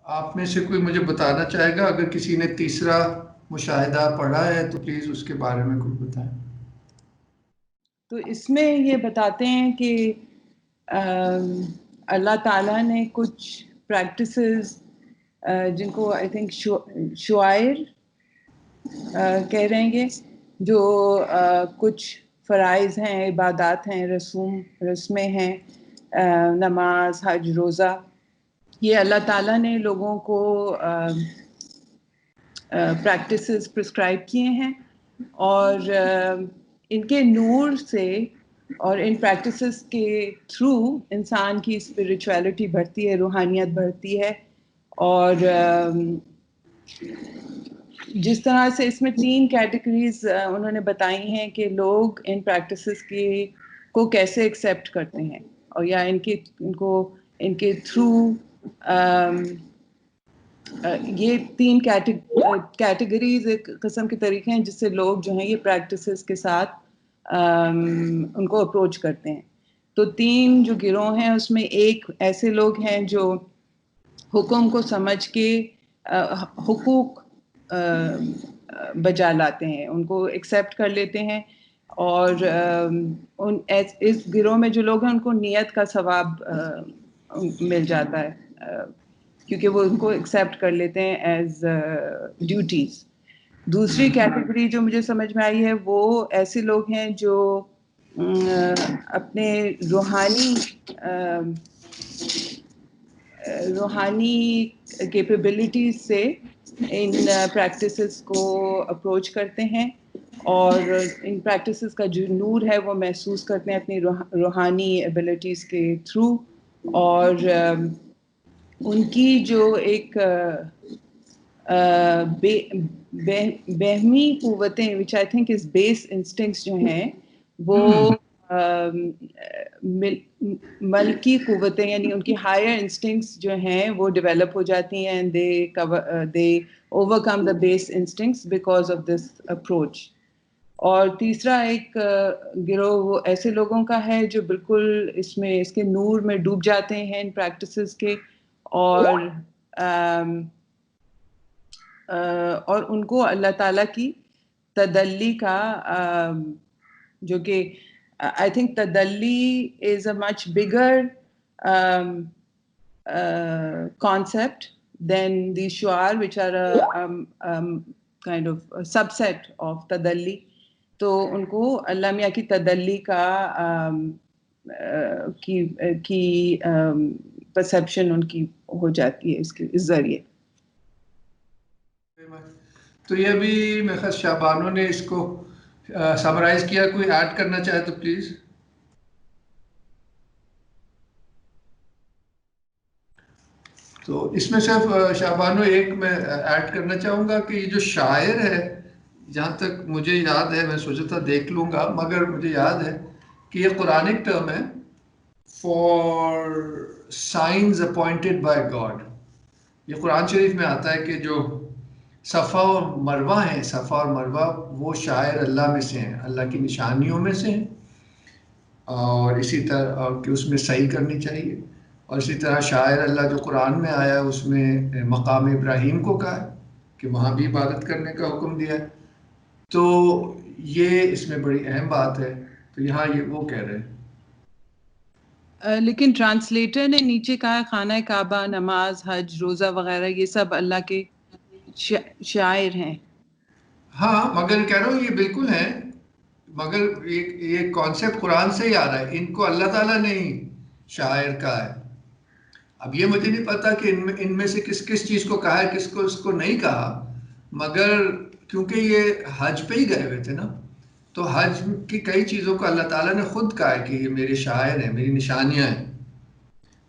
آپ میں سے کوئی مجھے بتانا چاہے گا؟ اگر کسی نے تیسرا مشاہدہ پڑھا ہے تو پلیز اس کے بارے میں کچھ بتائیں۔ تو اس میں یہ بتاتے ہیں کہ اللہ تعالیٰ نے کچھ پریکٹسز جن کو آئی تھنک شعائر کہہ رہے ہیں، جو کچھ فرائض ہیں، عبادات ہیں، رسمیں ہیں، نماز، حج، روزہ، یہ اللہ تعالیٰ نے لوگوں کو پریکٹسز پرسکرائب کیے ہیں، اور ان کے نور سے اور ان پریکٹسز کے تھرو انسان کی اسپرچویلٹی بڑھتی ہے، روحانیت بڑھتی ہے۔ اور جس طرح سے اس میں 3 کیٹیگریز انہوں نے بتائی ہیں کہ لوگ ان پریکٹسز کو کیسے ایکسیپٹ کرتے ہیں، اور یا ان کے تھرو یہ 3 کیٹیگریز ایک قسم کے طریقے ہیں جس سے لوگ جو ہیں یہ پریکٹسز کے ساتھ ان کو اپروچ کرتے ہیں۔ تو 3 جو گروہ ہیں اس میں ایک ایسے لوگ ہیں جو حکم کو سمجھ کے حقوق بجا لاتے ہیں، ان کو ایکسیپٹ کر لیتے ہیں، اور اس گروہ میں جو لوگ ہیں ان کو نیت کا ثواب مل جاتا ہے، کیونکہ وہ ان کو ایکسیپٹ کر لیتے ہیں ایز ڈیوٹیز۔ دوسری کیٹیگری جو مجھے سمجھ میں آئی ہے وہ ایسے لوگ ہیں جو اپنے روحانی کیپیبلٹیز سے ان پریکٹسز کو اپروچ کرتے ہیں، اور ان پریکٹسز کا جو نور ہے وہ محسوس کرتے ہیں اپنی روحانی ایبلٹیز کے تھرو، اور ان کی جو ایک بہمی قوتیں which I think is base instincts جو ہیں وہ ملکی قوتیں، یعنی ان کی ہائر انسٹنکٹس جو ہیں وہ ڈیولپ ہو جاتی ہیں، and they overcome the base instincts because of this approach۔ اور تیسرا ایک گروہ وہ ایسے لوگوں کا ہے جو بالکل اس کے نور میں ڈوب جاتے ہیں ان پریکٹسز کے، اور ان کو اللہ تعالیٰ کی تدلی کا جو کہ آئی تھنک تدلی is a much bigger concept than the shuar which are a kind of a subset of tadalli۔ تو ان کو اللہ میاں کی تدلی کا کی پرسیپشن ان کی ہو جاتی ہے اس ذریعے۔ تو یہ بھی میرے خیال شعبانوں نے اس کو سمرائز کیا، کوئی ایڈ کرنا چاہے تو پلیز۔ تو اس میں صرف شعبانو ایک میں ایڈ کرنا چاہوں گا کہ یہ جو شاعر ہے، جہاں تک مجھے یاد ہے، میں سوچا تھا دیکھ لوں گا مگر مجھے یاد ہے کہ یہ قرآنک ٹرم ہے for signs appointed by God. یہ قرآن شریف میں آتا ہے کہ جو صفا اور مروہ ہیں، صفا اور مروہ وہ شاعر اللہ میں سے ہیں، اللہ کی نشانیوں میں سے ہیں، اور اسی طرح کہ اس میں صحیح کرنی چاہیے، اور اسی طرح شاعر اللہ جو قرآن میں آیا ہے اس میں مقام ابراہیم کو کہا ہے کہ وہاں بھی عبادت کرنے کا حکم دیا ہے۔ تو یہ اس میں بڑی اہم بات ہے، تو یہاں یہ وہ کہہ رہے ہیں۔ لیکن ٹرانسلیٹر نے نیچے کہا خانہ کعبہ، نماز، حج، روزہ وغیرہ یہ سب اللہ کے شاعر ہیں۔ ہاں مگر کہہ رہا ہوں یہ بالکل ہیں، مگر یہ کانسیپٹ قرآن سے ہی آ رہا ہے، ان کو اللہ تعالیٰ نے ہی شاعر کہا ہے۔ اب یہ مجھے نہیں پتا کہ ان میں سے کس چیز کو کہا ہے، کس کو اس کو نہیں کہا، مگر کیونکہ یہ حج پہ ہی گئے ہوئے تھے نا، تو حج کی کئی چیزوں کو اللہ تعالیٰ نے خود کہا ہے کہ یہ میرے شاعر ہیں، میری نشانیاں ہیں،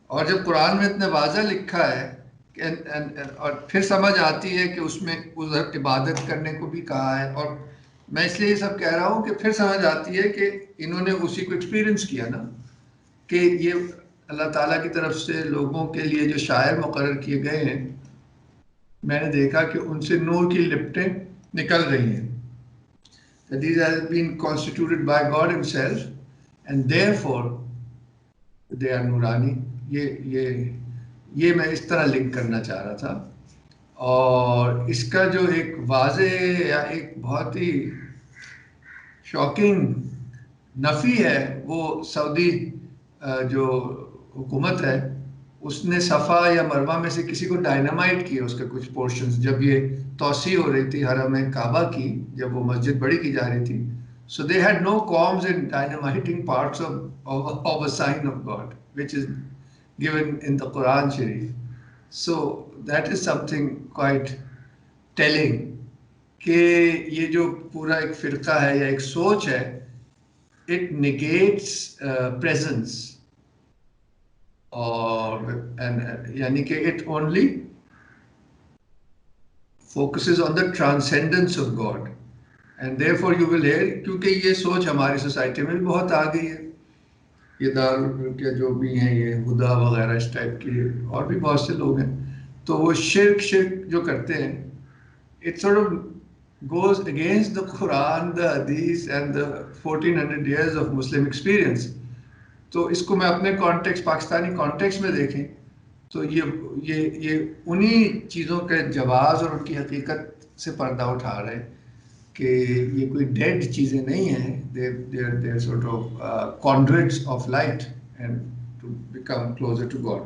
اور جب قرآن میں اتنے واضح لکھا ہے اور پھر سمجھ آتی ہے کہ اس میں ادھر عبادت کرنے کو بھی کہا ہے، اور میں اس لیے یہ سب کہہ رہا ہوں کہ پھر سمجھ آتی ہے کہ انہوں نے اسی کو ایکسپیرینس کیا نا، کہ یہ اللہ تعالیٰ کی طرف سے لوگوں کے لیے جو شاعر مقرر کیے گئے ہیں، میں نے دیکھا کہ ان سے نور کی لپٹیں نکل رہی ہیں۔ These have been constituted by God himself and therefore they are نورانی۔ یہ میں اس طرح لنک کرنا چاہ رہا تھا. اور اس کا جو ایک واضح یا ایک بہت ہی شاکنگ نفی ہے وہ سعودی جو حکومت ہے اس نے صفا یا مروہ میں سے کسی کو ڈائنامائٹ کیا اس کے کچھ پورشنز جب یہ توسیع ہو رہی تھی حرم کعبہ کی, جب وہ مسجد بڑی کی جا رہی تھی. So they had no qualms in dynamiting parts of a sign of God, which is given in the Quran Sharif. So that is something quite telling کہ یہ جو پورا ایک فرقہ ہے یا ایک سوچ ہے, it negates presence, اور یعنی کہ it only focuses on the transcendence of God. And therefore you will hear, کیونکہ یہ سوچ ہماری سوسائٹی میں بھی بہت آ گئی ہے, یہ دار کے جو بھی ہیں یہ ہدا وغیرہ اس ٹائپ کے اور بھی بہت سے لوگ ہیں, تو وہ شرک جو کرتے ہیں, it sort of goes against the Quran, the Hadith and the 1400 years of Muslim experience. تو اس کو میں اپنے کانٹیکس پاکستانی کانٹیکس میں دیکھیں تو یہ انہی چیزوں کے جواز اور ان کی حقیقت سے پردہ اٹھا رہے ہیں کہ یہ کوئی ڈیڈ چیزیں نہیں ہیں, they're sort of conduits of light and to become closer to God.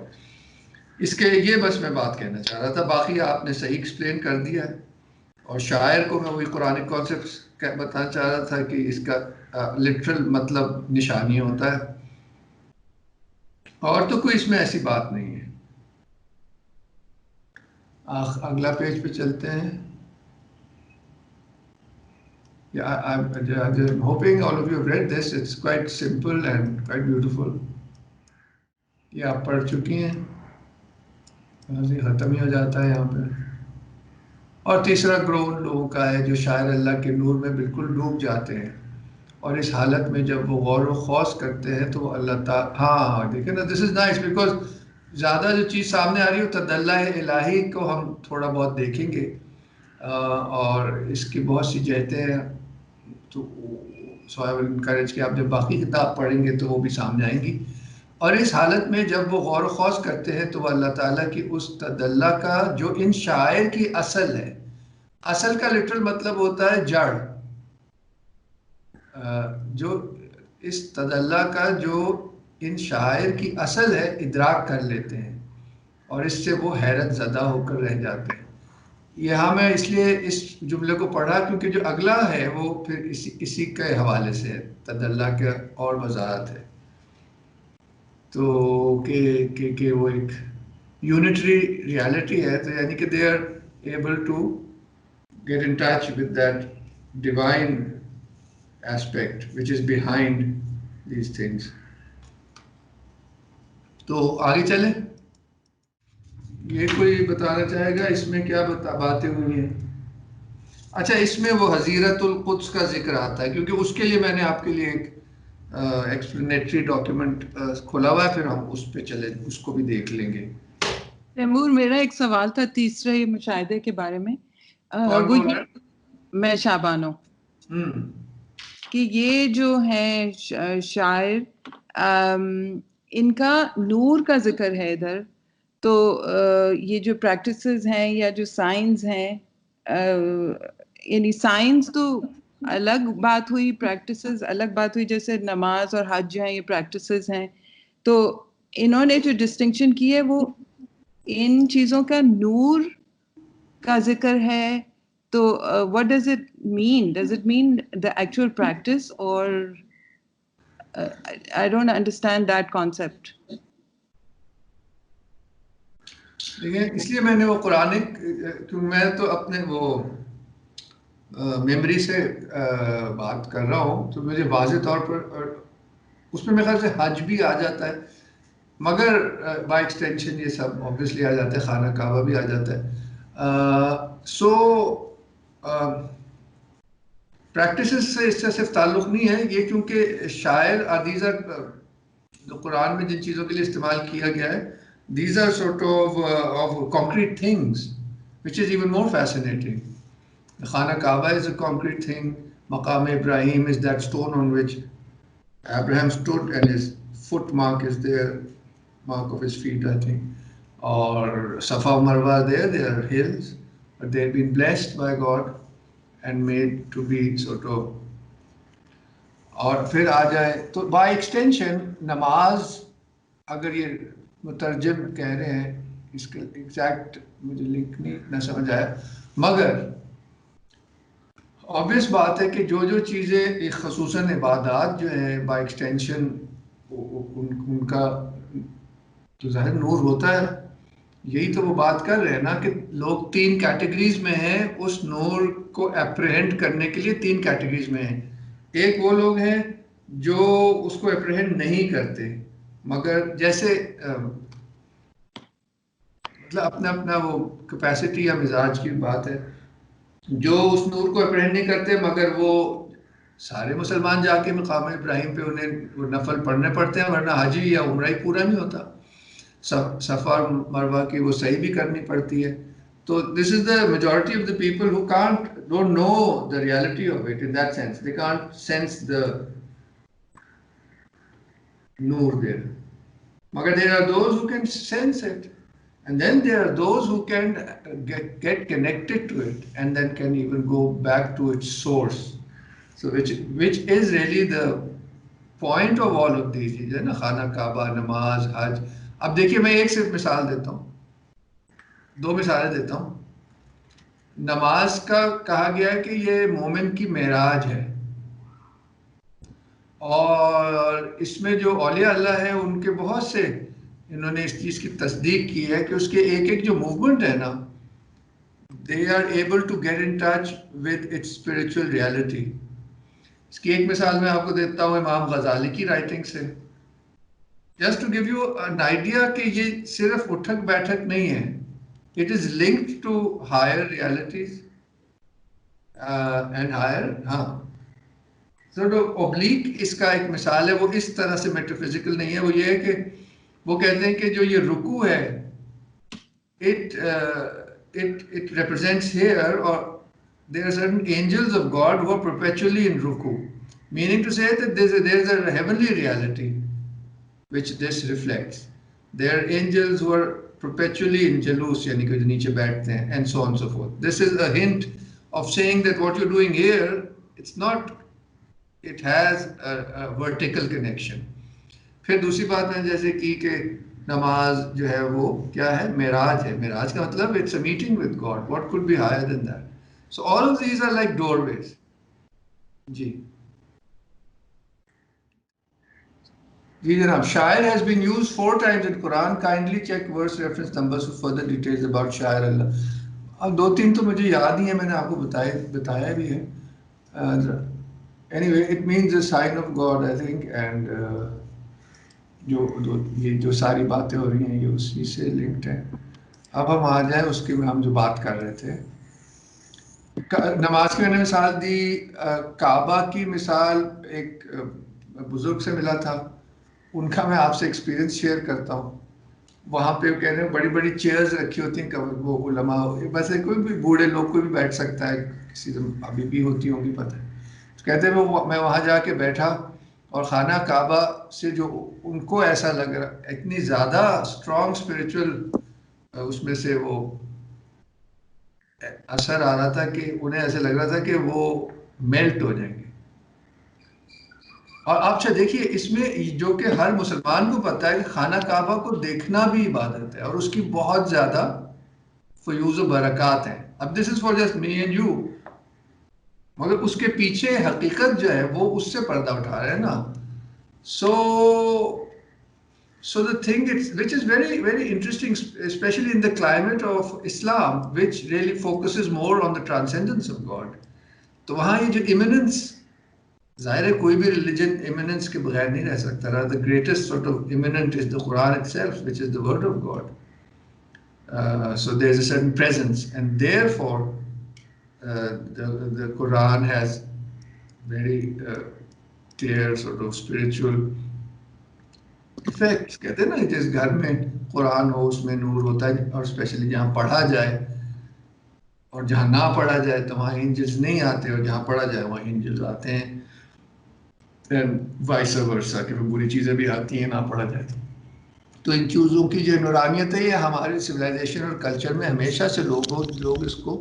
اس کے یہ بس میں بات کہنا چاہ رہا تھا, باقی آپ نے صحیح ایکسپلین کر دیا ہے. اور شاعر کو میں وہی قرآن کانسیپٹ بتانا چاہ رہا تھا کہ اس کا لٹرل مطلب نشانی ہوتا ہے, اور تو کوئی اس میں ایسی بات نہیں ہے. اگلا پیج پہ چلتے ہیں. I'm hoping all of you have read this. It's quite simple and quite beautiful. یہ آپ پڑھ چکی ہیں, ختم ہی ہو جاتا ہے یہاں پہ. اور تیسرا گروہ ان لوگوں کا ہے جو شاعر اللہ کے نور میں بالکل ڈوب جاتے ہیں, اور اس حالت میں جب وہ غور و خوض کرتے ہیں تو وہ اللہ تعالیٰ, ہاں دیکھیں نا, دس از نائس, بیکاز زیادہ جو چیز سامنے آ رہی ہے تدلّہ الہی کو ہم تھوڑا بہت دیکھیں گے, اور اس کی بہت سی جہتیں ہیں. تو سو آئی ول انکریج کہ آپ جب باقی کتاب پڑھیں گے تو وہ بھی سامنے آئیں گی. اور اس حالت میں جب وہ غور و خوض کرتے ہیں تو وہ اللہ تعالیٰ کی اس تدلّہ کا جو ان شاعر کی اصل ہے, اصل کا لٹرل مطلب ہوتا ہے جڑ, جو اس تدلّہ کا جو ان شاعر کی اصل ہے ادراک کر لیتے ہیں, اور اس سے وہ حیرت زدہ ہو کر رہ جاتے ہیں. یہاں میں اس لیے اس جملے کو پڑھا کیونکہ جو اگلا ہے وہ پھر اسی کے حوالے سے ہے, تدلّہ کے اور وضاحت ہے. تو کہ وہ ایک یونٹری ریالٹی ہے, تو یعنی کہ they are able to get in touch with that divine aspect which is behind these things. تو آگے چلیں. یہ کوئی بتانا چاہے گا اس میں کیا باتیں ہوئی ہیں؟ اچھا, اس میں وہ حزیرت القدس کا ذکر آتا ہے, کیونکہ اس کے لیے میں نے آپ کے لیے ایک ایکسپلینیٹری ڈاکیومنٹ کھولا ہوا ہے, پھر ہم اس پہ چلیں, اس کو بھی دیکھ لیں گے. تیمور, میرا ایک سوال تھا تیسرے مشاہدے کے بارے میں. میں شابانو کہ یہ جو ہیں شاعر, ان کا نور کا ذکر ہے ادھر, تو یہ جو پریکٹسز ہیں یا جو سائنس ہیں, یعنی سائنس تو الگ بات ہوئی, پریکٹسز الگ بات ہوئی, جیسے نماز اور حج جو ہیں یہ پریکٹسز ہیں. تو انہوں نے جو ڈسٹنکشن کی ہے وہ ان چیزوں کا نور کا ذکر ہے, تو what does it mean? Does it mean the actual practice, or I don't understand that concept. دیکھیں, اس لیے میں نے وہ قرآنک, کیونکہ میں تو اپنے وہ میموری سے بات کر رہا ہوں, تو مجھے واضح طور پر اس میں میرے خیال سے حج بھی آ جاتا ہے, مگر بائی ایکسٹینشن یہ سب آبویسلی آ جاتا ہے, خانہ کعبہ بھی آ جاتا ہے. سو پریکٹسز سے اس سے صرف تعلق نہیں ہے یہ, کیونکہ شاعر عدیزہ جو قرآن میں جن چیزوں کے لیے استعمال کیا گیا ہے, these are sort of concrete things, which is even more fascinating. The Khana Kaaba is a concrete thing. Maqam Ibrahim is that stone on which Abraham stood, and his foot mark is there, mark of his feet, I think. اور صفا و Marwa they are hills, but they have been blessed by God and made to be sort of. اور پھر آ جائے تو by extension نماز، اگر یہ مترجم کہہ رہے ہیں، اس کا ایگزیکٹ مجھے لنک نہیں نہ سمجھ آیا، مگر obvious بات ہے کہ جو چیزیں خصوصاً عبادات جو ہیں بائی ایکسٹینشن ان کا تو ظاہر نور ہوتا ہے. یہی تو وہ بات کر رہے ہیں نا کہ لوگ 3 کیٹیگریز میں ہیں، اس نور کو اپریہنڈ کرنے کے لیے 3 کیٹیگریز میں ہیں. ایک وہ لوگ ہیں جو اس کو اپریہنڈ نہیں کرتے، مگر جیسے مطلب اپنا اپنا وہ کیپیسٹی یا مزاج کی بات ہے. جو اس نور کو اپریہنڈ نہیں کرتے، مگر وہ سارے مسلمان جا کے مقام ابراہیم پہ انہیں وہ نفل پڑھنے پڑتے ہیں، ورنہ حج یا عمرہ ہی پورا نہیں ہوتا. صفا اور مروہ کی وہ صحیح بھی کرنی پڑتی ہے. تو this is the majority of the people who don't know the reality of it in that sense. They can't sense the noor there. Magar there are those who can sense it, and then there are those who can get connected to it and then can even go back to its source. So which is really the point of all of these چیزیں نا، خانہ کعبہ، نماز، حج. اب دیکھیے میں ایک صرف مثال دیتا ہوں، 2 مثالیں دیتا ہوں. نماز کا کہا گیا ہے کہ یہ مومن کی معراج ہے، اور اس میں جو اولیاء اللہ ہیں ان کے بہت سے انہوں نے اس چیز کی تصدیق کی ہے کہ اس کے ایک جو موومنٹ ہے نا، they are able to get in touch with its spiritual reality. اس کی ایک مثال میں آپ کو دیتا ہوں امام غزالی کی رائٹنگ سے. Just to give you an idea کہ یہ صرف اٹھک بیٹھک نہیں ہے. It is linked to higher realities and higher, sort of oblique. اس کا ایک مثال ہے، وہ اس طرح سے میٹافزیکل نہیں ہے. وہ یہ ہے کہ وہ کہتے ہیں کہ جو یہ رکوع ہے، it represents here, or there are certain angels of God who are perpetually in ruku, meaning to say that there's a heavenly reality which this reflects. There are angels who are perpetually in jalus, yani کہ نیچے بیٹھتے ہیں, and so on and so forth. This is a hint of saying that what you're doing here, it's not, it has a vertical connection. پھر دوسری بات میں جیسے کی کہ نماز جو ہے وہ کیا ہے؟ معراج ہے. معراج کا مطلب it's a meeting with God. What could be higher than that? So all of these are like doorways. جی جی جناب. شاعر has been used 4 times in Quran. Kindly check verse reference numbers for further details about شاعر اللہ. اب 2-3 تو مجھے یاد ہی ہیں، میں نے آپ کو بتایا بھی ہے. Anyway, it means a sign of God, I think, and جو ساری باتیں ہو رہی ہیں یہ اسی سے لنکڈ ہیں. اب ہم آ جائیں اس کی ہم جو بات کر رہے تھے. نماز کی میں نے مثال دی. کعبہ کی مثال ایک بزرگ سے ملا تھا، ان کا میں آپ سے ایکسپیرینس شیئر کرتا ہوں. وہاں پہ کہہ رہے ہیں بڑی بڑی چیئرز رکھی ہوتی ہیں، وہ علماء ویسے کوئی بھی بوڑھے لوگ کوئی بھی بیٹھ سکتا ہے، کسی ابھی بھی ہوتی ہوں گی پتہ ہے. کہتے ہیں میں وہاں جا کے بیٹھا، اور خانہ کعبہ سے جو ان کو ایسا لگ رہا، اتنی زیادہ اسٹرانگ اسپریچول اس میں سے وہ اثر آ رہا تھا کہ انہیں ایسے لگ رہا تھا کہ وہ میلٹ ہو جائیں گے. اور آپ سے دیکھیے اس میں جو کہ ہر مسلمان کو پتہ ہے کہ خانہ کعبہ کو دیکھنا بھی عبادت ہے، اور اس کی بہت زیادہ فیوز و برکات ہیں. اب this is for just me and you, مگر اس کے پیچھے حقیقت جو ہے وہ اس سے پردہ اٹھا رہے ہیں نا. So the thing which is very very interesting, especially in the climate of Islam, which really focuses more on the transcendence of God. تو وہاں یہ جو immanence، ظاہر ہے کوئی بھی ریلیجن immanence کے بغیر نہیں رہ سکتا. The greatest sort of immanent is the Quran itself, which is the word of God. So there is a certain presence, and therefore the Quran has very clear sort of spiritual effects. کہتے ہیں نا جس گھر میں قرآن ہو اس میں نور ہوتا ہے، اور اسپیشلی جہاں پڑھا جائے، اور جہاں نہ پڑھا جائے تو وہاں اینجلز نہیں آتے، اور جہاں پڑھا جائے وہاں اینجلز آتے ہیں. وائس ورسا کہ بری چیزیں بھی آتی ہیں نہ پڑھا جائے تو. تو ان چیزوں کی جو نورانیت ہے یہ ہمارے سویلائزیشن اور کلچر میں ہمیشہ سے لوگ اس کو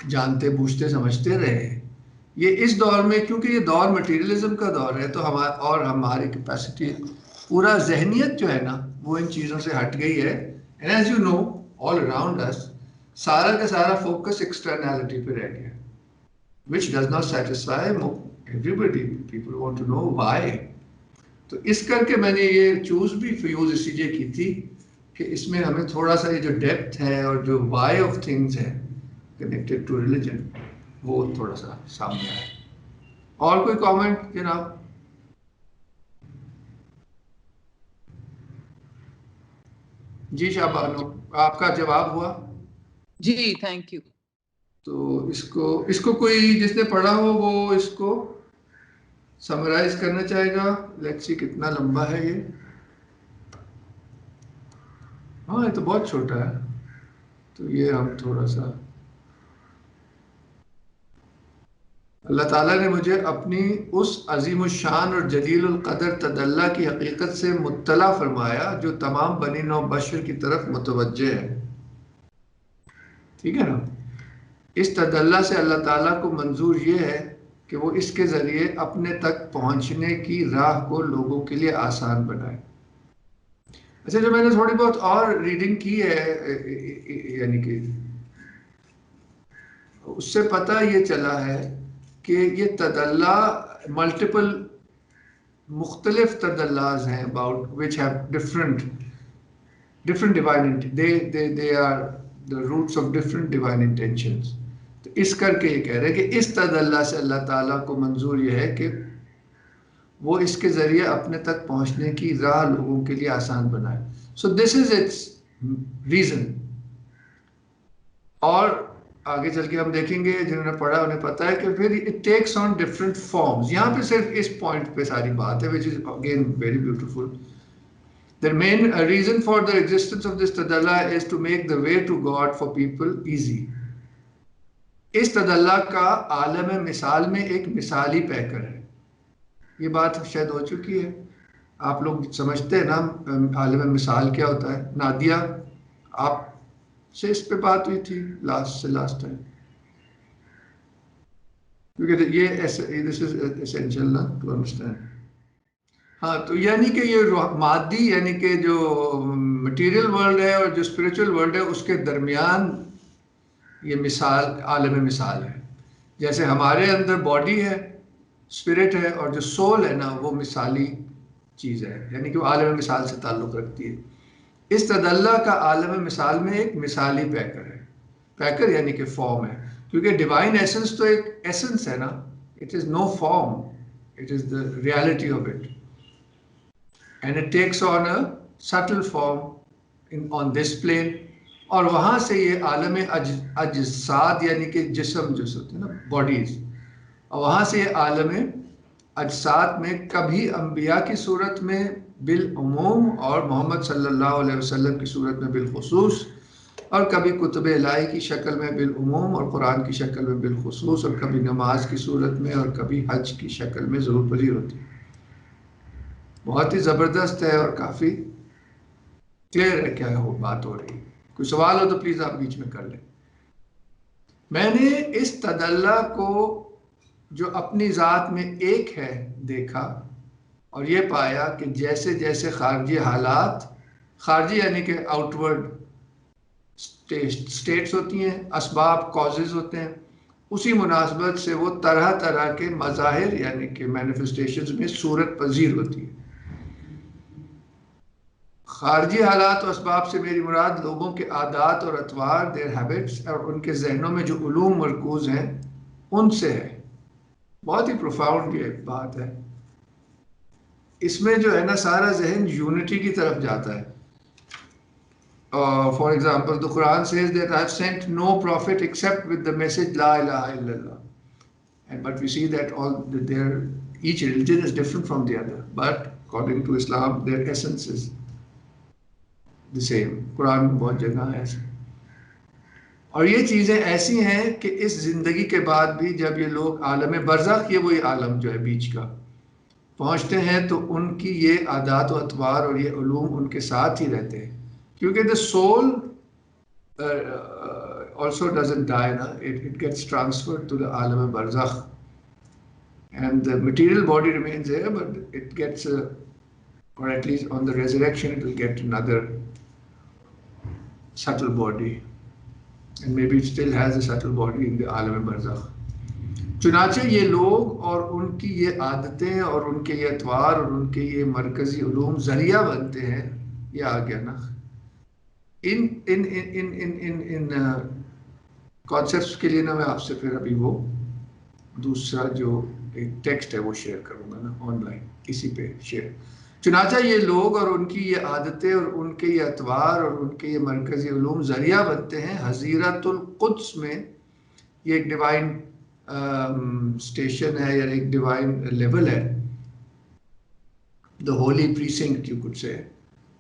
جانتے بوجھتے سمجھتے رہے ہیں. یہ اس دور میں کیونکہ یہ دور مٹیریلزم کا دور ہے تو ہماری کیپیسٹی پورا ذہنیت جو ہے نا وہ ان چیزوں سے ہٹ گئی ہے. And as you know all around اس سارا کا سارا فوکس ایکسٹرنالٹی پہ رہ گیا which does not satisfy everybody. People want to know why. تو اس کر کے میں نے یہ چوز بھی فیوز اسی لیے کی تھی کہ اس میں ہمیں تھوڑا سا یہ جو ڈیپتھ ہے اور جو وائی آف تھنگز ہے کنیکٹڈ ٹو ریلیجن وہ تھوڑا سا سامنے آئے. اور کوئی کامنٹ جناب؟ جی شاہبانو آپ کا جواب ہوا؟ جی تھینک یو. تو اس کو کوئی جس نے پڑھا ہو وہ اس کو سمرائز کرنا چاہے گا. لیٹس سی کتنا لمبا ہے یہ. ہاں یہ تو بہت چھوٹا ہے تو یہ ہم تھوڑا سا اللہ تعالیٰ نے مجھے اپنی اس عظیم الشان اور جلیل القدر تدلی کی حقیقت سے مطلع فرمایا جو تمام بنی نوع بشر کی طرف متوجہ ہے. ٹھیک ہے نا. اس تدلی سے اللہ تعالیٰ کو منظور یہ ہے کہ وہ اس کے ذریعے اپنے تک پہنچنے کی راہ کو لوگوں کے لیے آسان بنائے. اچھا جو میں نے تھوڑی بہت اور ریڈنگ کی ہے یعنی کہ اس سے پتہ یہ چلا ہے کہ یہ تدلی ملٹیپل مختلف تدلاز ہیں about which have different divine they are the roots of different divine intentions. تو اس کر کے یہ کہہ رہے ہیں کہ اس تدلی سے اللہ تعالیٰ کو منظور یہ ہے کہ وہ اس کے ذریعے اپنے تک پہنچنے کی راہ لوگوں کے لیے آسان بنائے. سو دس از اٹس ریزن. اور آگے چل کے ہم دیکھیں گے جنہوں نے پڑھا انہیں پتہ ہے کہ پھر it takes on different forms. یہاں پہ صرف اس پوائنٹ پہ ساری بات ہے which is again very beautiful. The main reason for the existence of this tadalla is to make the way to God for people easy. اس تدلی کا عالم مثال میں ایک مثالی پیکر ہے. یہ بات شاید ہو چکی ہے. آپ لوگ سمجھتے ہیں نا عالم مثال کیا ہوتا ہے. نادیہ آپ سے اس پہ بات ہوئی تھی لاسٹ ٹائم کیونکہ یہ this is essential نا to understand. ہاں تو یعنی کہ یہ مادی یعنی کہ جو مٹیریل ورلڈ ہے اور جو اسپریچول ورلڈ ہے اس کے درمیان یہ مثال عالم مثال ہے. جیسے ہمارے اندر باڈی ہے اسپرٹ ہے اور جو سول ہے نا وہ مثالی چیز ہے یعنی کہ وہ عالم مثال سے تعلق رکھتی ہے. اس تدلی کا عالم مثال میں ایک مثالی پیکر ہے. پیکر یعنی کہ فارم ہے کیونکہ ڈیوائن ایسنس تو ایک ایسنس ہے نا. It is no form it is the reality of it and it takes on a subtle form on this plane. اور وہاں سے یہ عالم اجساد یعنی کہ جسم جو ہوتے ہیں نا باڈیز اور وہاں سے یہ عالم اجساد میں کبھی انبیاء کی صورت میں بالعموم اور محمد صلی اللہ علیہ وسلم کی صورت میں بالخصوص اور کبھی کتب الہی کی شکل میں بالعموم اور قرآن کی شکل میں بالخصوص اور کبھی نماز کی صورت میں اور کبھی حج کی شکل میں ضرور پذیر ہوتی ہے. بہت ہی زبردست ہے اور کافی کلیئر ہے کیا بات ہو رہی ہے. کوئی سوال ہو تو پلیز آپ بیچ میں کر لیں. میں نے اس تدلی کو جو اپنی ذات میں ایک ہے دیکھا اور یہ پایا کہ جیسے جیسے خارجی حالات خارجی یعنی کہ آؤٹ ورڈ اسٹیٹس ہوتی ہیں اسباب کازز ہوتے ہیں اسی مناسبت سے وہ طرح طرح کے مظاہر یعنی کہ مینیفیسٹیشنز میں صورت پذیر ہوتی ہے. خارجی حالات و اسباب سے میری مراد لوگوں کے عادات اور اطوار their habits اور ان کے ذہنوں میں جو علوم مرکوز ہیں ان سے ہے. بہت ہی پروفاؤنڈ یہ بات ہے. اس میں جو ہے نا سارا ذہن یونٹی کی طرف جاتا ہے. For example, the Quran says that I have sent no prophet except with the message La ilaha illallah. But we see that each religion is different from the other. But according to Islam, their essence is the same. قرآن میں بہت جگہ ہے ایسے. اور یہ چیزیں ایسی ہیں کہ اس زندگی کے بعد بھی جب یہ لوگ عالم برزخ یہ وہی عالم جو ہے بیچ کا پہنچتے ہیں تو ان کی یہ عادات و اطوار اور یہ علوم ان کے ساتھ ہی رہتے ہیں، کیونکہ the soul also doesn't die, na? It gets transferred to the alam barzakh, and the material body remains there, but it gets or at least on the resurrection it will get another subtle body, and maybe it still has a subtle body in the alam barzakh. چنانچہ یہ لوگ اور ان کی یہ عادتیں اور ان کے یہ اطوار اور ان کے یہ مرکزی علوم ذریعہ بنتے ہیں. یہ آ گیا نا ان کانسیپٹس کے لیے نا. میں آپ سے پھر ابھی وہ دوسرا جو ایک ٹیکسٹ ہے وہ شیئر کروں گا نا آن لائن، اسی پہ شیئر. چنانچہ یہ لوگ اور ان کی یہ عادتیں اور ان کے یہ اطوار اور ان کے یہ مرکزی علوم ذریعہ بنتے ہیں حضیرت القدس میں. یہ ایک ڈیوائن اسٹیشن ہے یا ایک ڈیوائن لیول ہے، the holy precinct you could say.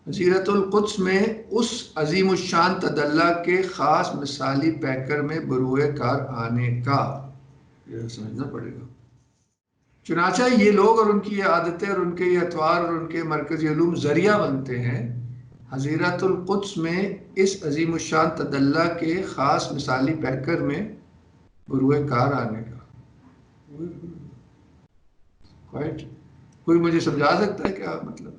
حضیرت القدس میں اس عظیم الشان تدلی کے خاص مثالی پیکر میں بروئے کار آنے کا یہ سمجھنا پڑے گا. چنانچہ یہ لوگ اور ان کی یہ عادتیں اور ان کے یہ اطوار اور ان کے مرکزی علوم ذریعہ بنتے ہیں حضیرت القدس میں اس عظیم الشان تدلی کے خاص مثالی پیکر میں بروئے کار آنے کا. کوئی مجھے سمجھا سکتا ہے کیا مطلب ہے؟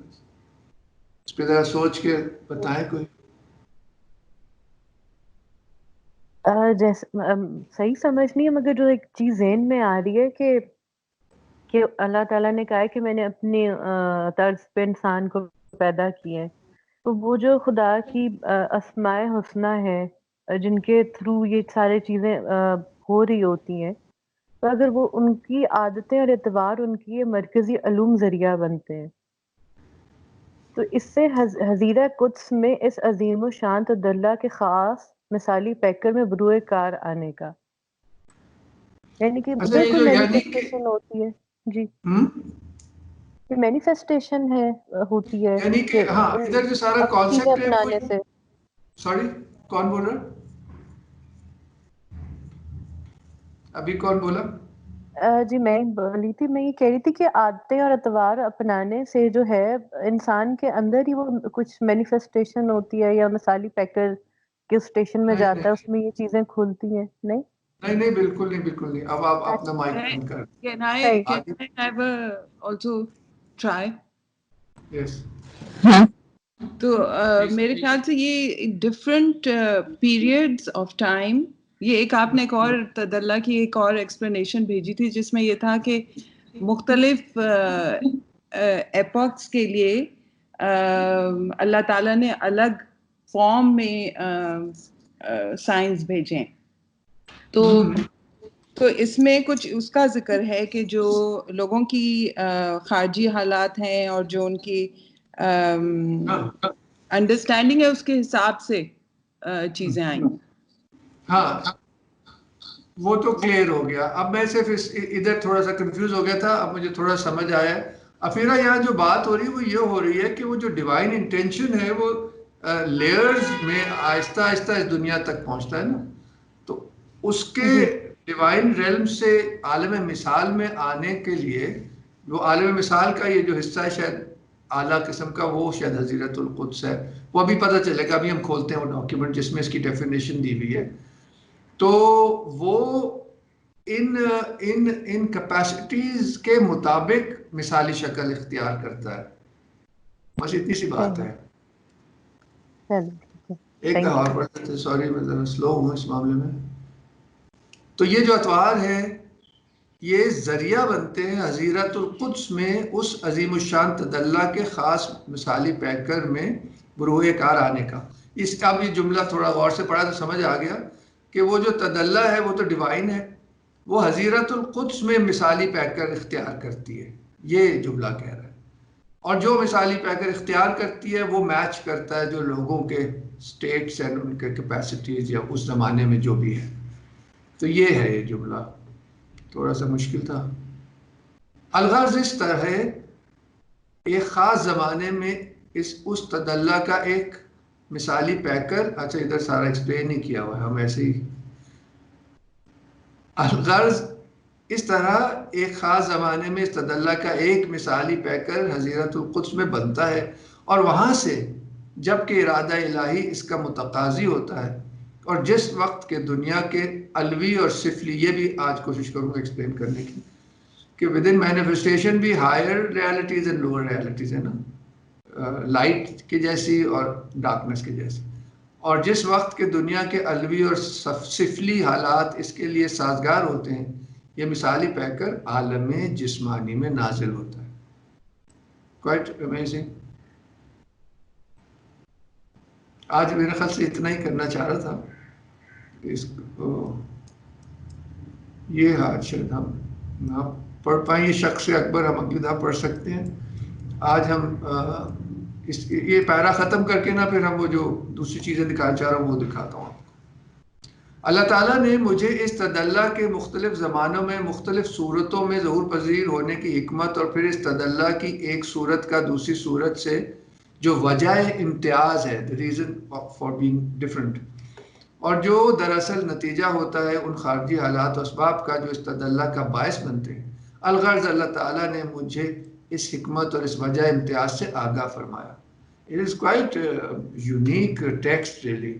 اس پہ ذرا سوچ کے بتائیں کوئی. صحیح سمجھ نہیں ہے، مگر جو ایک چیز ذہن میں آ رہی ہے کہ اللہ تعالیٰ نے کہا ہے کہ میں نے اپنی طرز پہ انسان کو پیدا کیا ہے، تو وہ جو خدا کی اسماء حسنہ ہے جن کے تھرو یہ سارے چیزیں ہو رہی ہوتی ہیں، تو اگر وہ ان کی عادتیں اور اعتبار ان کی یہ مرکزی علوم ذریعہ بنتے ہیں، تو اس سے حضیرہ قدس میں اس عظیم و شان تدلی کے خاص مثالی پیکر میں بروئے کار آنے کا، یعنی کہ ادھر کوئی مینیفیسٹیشن ہوتی ہے. جی مینیفیسٹیشن ہے ہوتی ہے یعنی کہ ہاں ادھر جو سارا کانسیپٹ ہے اپنانے سے. سوری کون بول رہا؟ ابھی کون بولا؟ جی میں بولی تھی، میں یہ کہہ رہی تھی کہ عادتیں اور اطوار اپنانے سے جو ہے انسان کے اندر ہی وہ کچھ مینیفیسٹیشن ہوتی ہے یا مثالی پیکر کے اسٹیشن میں جاتا ہے، اس میں یہ چیزیں کھلتی ہیں. نہیں نہیں بالکل نہیں، بالکل نہیں. اب آپ اپنا مائک بند کر. Can I have also try? Yes. تو میرے خیال سے یہ ڈفرینٹ پیریڈس آف ٹائم، یہ ایک آپ نے ایک اور تدلی کی ایک اور ایکسپلینیشن بھیجی تھی جس میں یہ تھا کہ مختلف ایپوکس کے لیے اللہ تعالیٰ نے الگ فارم میں سائنس بھیجیں. تو اس میں کچھ اس کا ذکر ہے کہ جو لوگوں کی خارجی حالات ہیں اور جو ان کی انڈرسٹینڈنگ ہے اس کے حساب سے چیزیں آئیں. ہاں وہ تو کلیئر ہو گیا. اب میں صرف ادھر تھوڑا سا کنفیوز ہو گیا تھا، اب مجھے تھوڑا سمجھ آیا. افیرا یہاں جو بات ہو رہی ہے وہ یہ ہو رہی ہے کہ وہ جو ڈیوائن انٹینشن ہے وہ لیئرز میں آہستہ آہستہ اس دنیا تک پہنچتا ہے نا، تو اس کے ڈیوائن ریلم سے عالم مثال میں آنے کے لیے وہ عالم مثال کا یہ جو حصہ ہے شاید اعلیٰ قسم کا، وہ شاید حضیرت القدس ہے. وہ ابھی پتہ چلے گا، ابھی ہم کھولتے ہیں وہ ڈاکیومنٹ جس میں اس کی ڈیفینیشن دی ہوئی ہے. تو وہ ان کیپیسٹیز کے مطابق مثالی شکل اختیار کرتا ہے. بس اتنی سی بات ہے. ایک دفعہ اور پڑھ سکتے، سوری میں ذرا سلو ہوں اس معاملے میں. تو یہ جو اطوار ہیں یہ ذریعہ بنتے ہیں حضیرت القدس میں اس عظیم الشان تدلی کے خاص مثالی پیکر میں بروئے کار آنے کا. اس کا بھی جملہ تھوڑا غور سے پڑھا تو سمجھ آ گیا کہ وہ جو تدلی ہے وہ تو ڈیوائن ہے، وہ حضیرت القدس میں مثالی پیکر اختیار کرتی ہے، یہ جملہ کہہ رہا ہے. اور جو مثالی پیکر اختیار کرتی ہے وہ میچ کرتا ہے جو لوگوں کے سٹیٹس ہیں، ان کے کیپیسٹیز یا اس زمانے میں جو بھی ہے. تو یہ ہے یہ جملہ، تھوڑا سا مشکل تھا. الغرض اس طرح ہے ایک خاص زمانے میں اس تدلی کا ایک مثالی پیکر. اچھا ادھر سارا ایکسپلین نہیں کیا ہوا ہے، ہم ایسے ہی. الغرض اس طرح ایک خاص زمانے میں استدلہ کا ایک مثالی پیکر حضیرت القدس میں بنتا ہے، اور وہاں سے جب کہ ارادہ الہی اس کا متقاضی ہوتا ہے، اور جس وقت کے دنیا کے علوی اور سفلی، یہ بھی آج کوشش کروں گا ایکسپلین کرنے کی کہ ود ان مینیفیسٹیشن بھی higher realities and lower realities ہے نا، لائٹ کی جیسی اور ڈارکنیس کی جیسی، اور جس وقت کے دنیا کے علوی اور سفلی حالات اس کے لیے سازگار ہوتے ہیں، یہ مثالی پیکر عالم جسمانی میں نازل ہوتا ہے. Quite amazing. آج میرے خیال سے اتنا ہی کرنا چاہ رہا تھا. اس کو یہ آج شاید ہم نہ پڑھ پائیں، یہ شخص اکبر ہم اگلی دفعہ پڑھ سکتے ہیں. آج ہم یہ پیرا ختم کر کے نا پھر ہم وہ جو دوسری چیزیں دکھانا چاہ رہا ہوں وہ دکھاتا ہوں. اللہ تعالیٰ نے مجھے اس تدلہ کے مختلف زمانوں میں مختلف صورتوں میں ظہور پذیر ہونے کی حکمت، اور پھر اس تدلہ کی ایک صورت کا دوسری صورت سے جو وجہ امتیاز ہے، the reason for being different، اور جو دراصل نتیجہ ہوتا ہے ان خارجی حالات و اسباب کا جو اس تدلہ کا باعث بنتے ہیں. الغرض اللہ تعالیٰ نے مجھے اس حکمت اور اس وجہ امتیاز سے آگاہ فرمایا. It is quite a unique text really.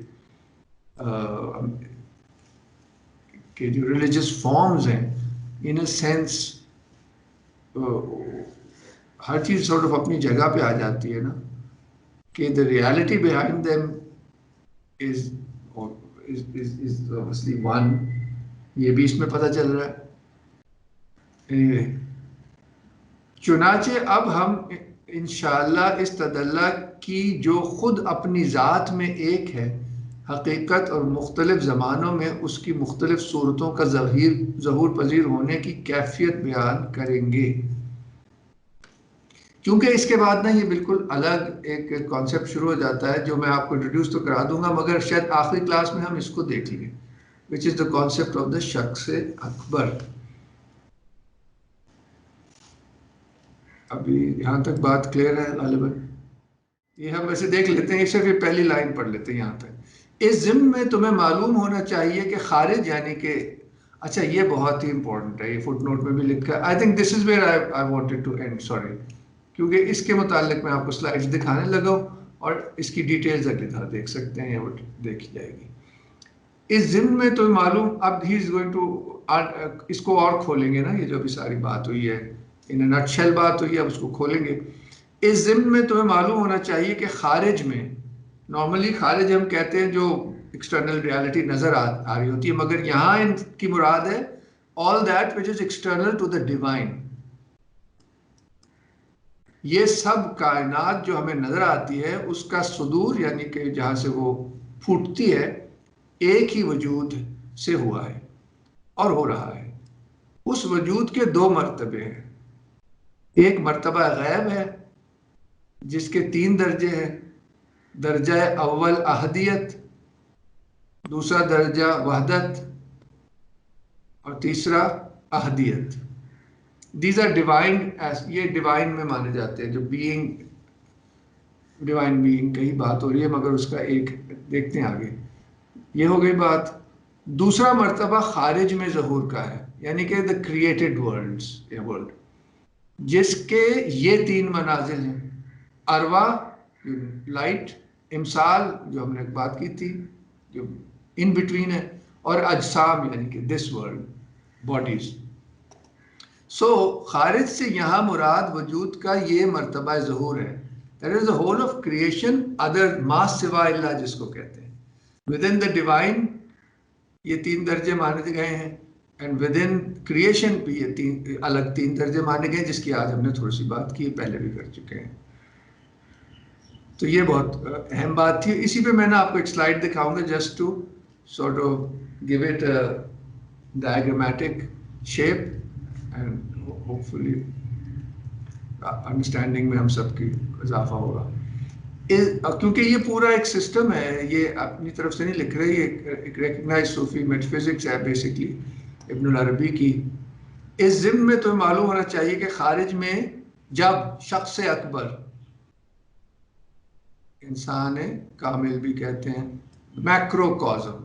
کہ جو ریلیجس فارمز ہیں ان اے سینس ہر چیز سورٹ آف اپنی جگہ پہ آ جاتی ہے نا، کہ the reality behind them is obviously one. یہ بھی اس میں پتہ چل رہا ہے. چنانچہ اب ہم انشاءاللہ اس تدلہ کی جو خود اپنی ذات میں ایک ہے حقیقت، اور مختلف زمانوں میں اس کی مختلف صورتوں کا ظہور پذیر ہونے کی کیفیت بیان کریں گے. کیونکہ اس کے بعد نا یہ بالکل الگ ایک کانسیپٹ شروع ہو جاتا ہے جو میں آپ کو انٹروڈیوس تو کرا دوں گا، مگر شاید آخری کلاس میں ہم اس کو دیکھ لیں، which is the concept of the شخص اکبر. ابھی یہاں تک بات کلیئر ہے غالباً؟ یہ ہم ویسے دیکھ لیتے ہیں، صرف یہ پہلی لائن پڑھ لیتے ہیں یہاں تک. اس ضمن میں تمہیں معلوم ہونا چاہیے کہ خارج یعنی کہ، اچھا یہ بہت ہی امپورٹنٹ ہے، یہ فٹ نوٹ میں بھی لکھا ہے. I think this is where I wanted to end, sorry, کیونکہ اس کے متعلق میں آپ کو سلائڈز دکھانے لگا ہوں اور اس کی ڈیٹیلز اگلی دفعہ دیکھ سکتے ہیں، وہ دیکھی جائے گی. اس ضمن میں تمہیں معلوم، اب ہی از گوئنگ ٹو، اس کو اور کھولیں گے نا، یہ جو ابھی ساری بات ہوئی ہے ان نٹ شیل بات ہوئی ہے، اب اس کو کھولیں گے. اس ضمن میں تمہیں معلوم ہونا چاہیے کہ خارج میں، نارملی خارج ہم کہتے ہیں جو ایکسٹرنل ریالٹی نظر آ رہی ہوتی ہے، مگر یہاں ان کی مراد ہے all that which is external to the divine. یہ سب کائنات جو ہمیں نظر آتی ہے اس کا صدور یعنی کہ جہاں سے وہ پھوٹتی ہے ایک ہی وجود سے ہوا ہے اور ہو رہا ہے. اس وجود کے دو مرتبے ہیں. ایک مرتبہ غیب ہے جس کے 3 درجے ہیں. درجہ اول احدیت، دوسرا درجہ وحدت، اور تیسرا احدیت. دیز آر ڈیوائن، یہ ڈیوائن میں مانے جاتے ہیں، جو بینگ، ڈیوائن بینگ کہیں بات ہو رہی ہے مگر اس کا ایک دیکھتے ہیں آگے. یہ ہو گئی بات. دوسرا مرتبہ خارج میں ظہور کا ہے، یعنی کہ دا کریٹڈ ورلڈ، جس کے یہ 3 منازل ہیں: ارواح، لائٹ، امثال جو ہم نے بات کی تھی جو ان بٹوین ہے، اور اجسام یعنی کہ دس ورلڈ، باڈیز. سو خارج سے یہاں مراد وجود کا یہ مرتبہ ظہور ہے. That is the whole of creation, other ما سوا اللہ جس کو کہتے ہیں. Within the divine یہ 3 درجے مانے گئے ہیں، and within creation بھی یہ الگ 3 درجے مانے گئے، جس کی آج ہم نے تھوڑی سی بات کی، پہلے بھی کر چکے ہیں. تو یہ بہت اہم بات تھی. اسی پہ میں نے آپ کو ایک سلائڈ دکھاؤں گا just to sort of give it a diagrammatic shape and hopefully understanding میں ہم سب کی اضافہ ہوگا. کیونکہ یہ پورا ایک سسٹم ہے، یہ اپنی طرف سے نہیں لکھ رہے، یہ ایک ریکگنائز صوفی میٹ فزکس ہے بیسکلی ابن العربی کی. اس ضمن میں تمہیں معلوم ہونا چاہیے کہ خارج میں جب شخص اکبر، انسان کامل بھی کہتے ہیں، macro کازم،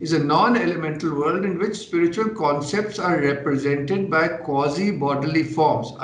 is a non-elemental world in which spiritual concepts are represented by quasi bodily forms।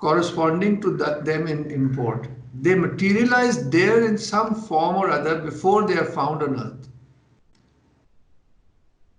corresponding to them in import, they materialize there in some form or other before they are found on earth।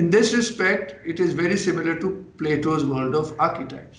In this respect, it is very similar to Plato's world of archetypes।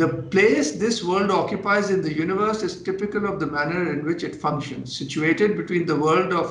The place this world occupies in the universe is typical of the manner in which it functions, situated between the world of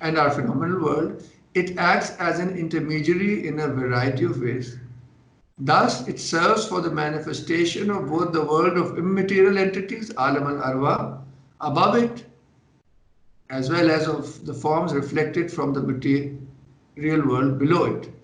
and our phenomenal world. It acts as an intermediary in a variety of ways. Thus, it serves for the manifestation of both the world of immaterial entities, alam al-arwa, above it, as well as of the forms reflected from the material world below it.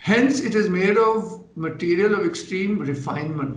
Hence, it is made of material of extreme refinement।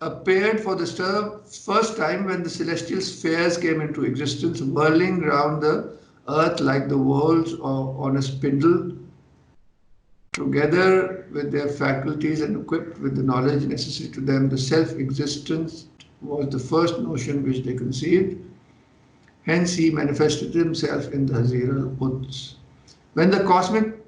appeared for the first time when the celestial spheres came into existence, whirling round the earth like the wheels on a spindle. Together with their faculties and equipped with the knowledge necessary to them, the self-existence was the first notion which they conceived. Hence, he manifested himself in the Hazir al-Quds. When the cosmic,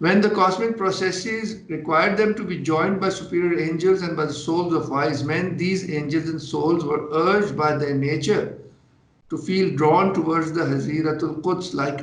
When the cosmic processes required them to be joined by superior angels and by the souls of wise men, these angels and souls were urged by their nature to feel drawn towards the Haziratul Quds like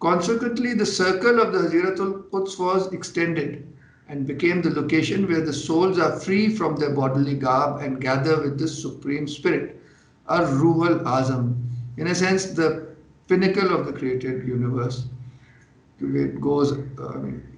Consequently, the circle of the Haziratul Quds was extended and became the location where the souls are free from their bodily garb and gather with the Supreme Spirit, Ar-Ruh al-Azam, in a sense the pinnacle of the created universe. It goes,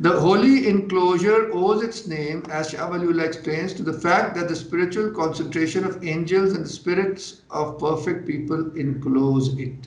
The holy enclosure owes its name, as Shah Waliullah explains, to the fact that the spiritual concentration of angels and the spirits of perfect people enclose it.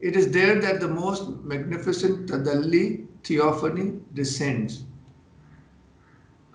it is there that the most magnificent tadalli, theophany descends।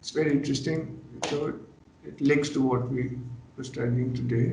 It's very interesting, so it links to what we were studying today।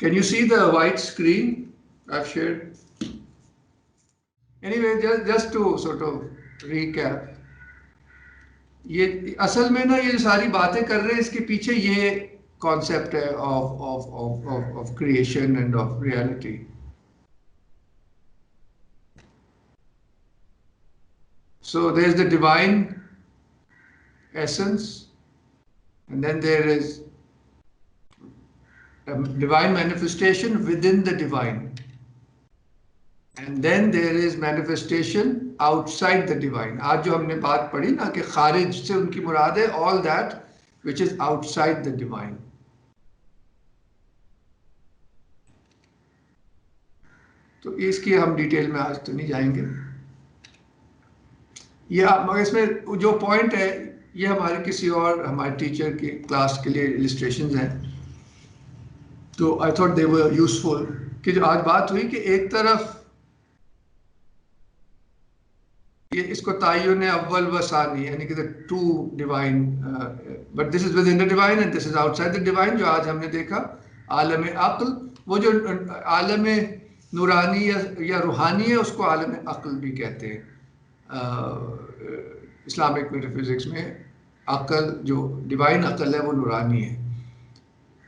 Can you see the white screen I've shared? Anyway, just to sort of recap, یہ اصل میں نا یہ جو ساری باتیں کر رہے ہیں اس کے پیچھے یہ کانسیپٹ ہے of creation and of reality. So there is the divine essence, and then there is a divine manifestation within the divine, and then there is manifestation outside the divine. آج جو ہم نے بات پڑھی نا کہ خارج سے ان کی مراد ہے all that which is outside the divine. تو اس کی ہم ڈیٹیل میں آج تو نہیں جائیں گے. یہ مگر اس میں جو پوائنٹ ہے یہ ہمارے کسی اور ہمارے ٹیچر کی کلاس کے لیے السٹریشنز ہیں, تو I thought they were useful, کہ جو آج بات ہوئی کہ ایک طرف یہ اس کو تعین اول و ثانی یعنی کہ to divine, but this is within the divine and this is outside the divine. جو آج ہم نے دیکھا عالم عقل, وہ جو عالم نورانی یا روحانی ہے اس کو عالم عقل بھی کہتے ہیں. اسلامک میٹافزکس میں عقل جو ڈیوائن عقل ہے وہ نورانی ہے.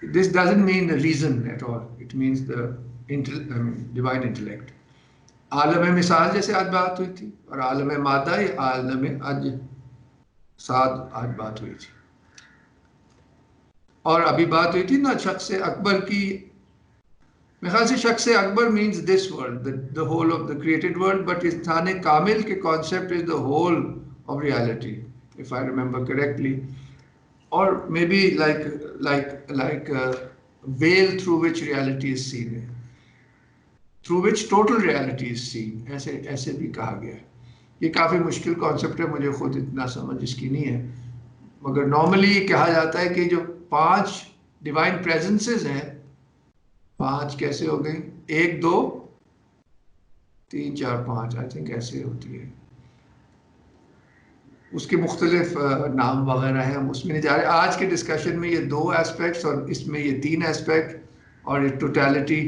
This doesn't mean reason at all, it means the divine intellect. عالم مثال جیسے آج بات ہوئی تھی, اور عالم مادہ یا عالم اجساد آج بات ہوئی تھی. اور ابھی بات ہوئی تھی نا شخص اکبر کی. میرے خیال سے شخص اکبر means this world, the whole of the created world, but انسان کامل کے concept is the whole of reality, if I remember correctly, or maybe like a veil through which reality is seen, through which total reality is seen, ایسے بھی کہا گیا ہے. یہ کافی مشکل concept ہے, مجھے خود اتنا سمجھ اس کی نہیں ہے, مگر نارملی یہ کہا جاتا ہے کہ جو 5 ڈیوائن پریزنسز ہیں, 5 کیسے ہو گئی, 1 2 3 4 5 آئی تھنک ایسے ہوتی ہے. اس کے مختلف نام وغیرہ ہیں, ہم اس میں نہیں جا رہے. آج کے ڈسکشن میں یہ 2 ایسپیکٹس اور اس میں یہ 3 ایسپیکٹ اور ایک ٹوٹیلٹی.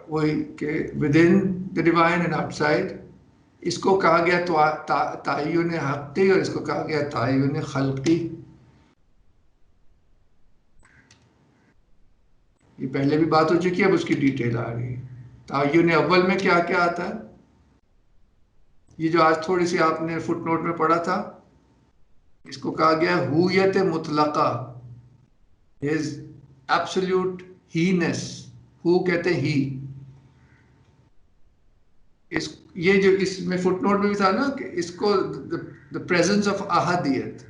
وہی کہ within the divine and outside. اس کو کہا گیا تعین حقی اور اس کو کہا گیا تعین خلقی. یہ پہلے بھی بات ہو چکی ہے, اب اس کی ڈیٹیل آ رہی ہے. تعین اول میں کیا کیا آتا ہے, یہ جو آج تھوڑی سی آپ نے فٹ نوٹ میں پڑھا تھا, اس کو کہا گیا ہویت مطلقہ, his absolute he-ness. ہو کہتے ہیں ہی. یہ جو اس میں فٹ نوٹ میں بھی تھا نا کہ اس کو the presence of احدیت,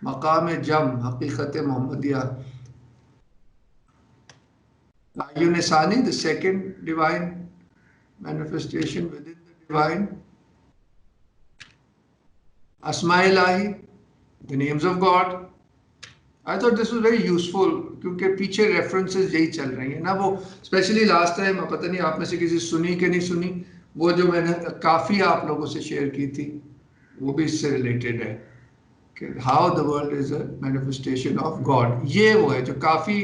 مقام جم, حقیقت محمدیہ. تعین ثانی, the second divine manifestation within the divine. اسماء الہی, the names of God. I thought this was very useful کیونکہ پیچھے ریفرنسز یہی چل رہی ہیں نا. وہ اسپیشلی لاسٹ ٹائم پتہ نہیں آپ میں سے کسی سنی کہ نہیں سنی, وہ جو میں نے کافی آپ لوگوں سے شیئر کی تھی وہ بھی اس سے ریلیٹڈ ہے کہ how the world is a manifestation of God. یہ وہ ہے جو کافی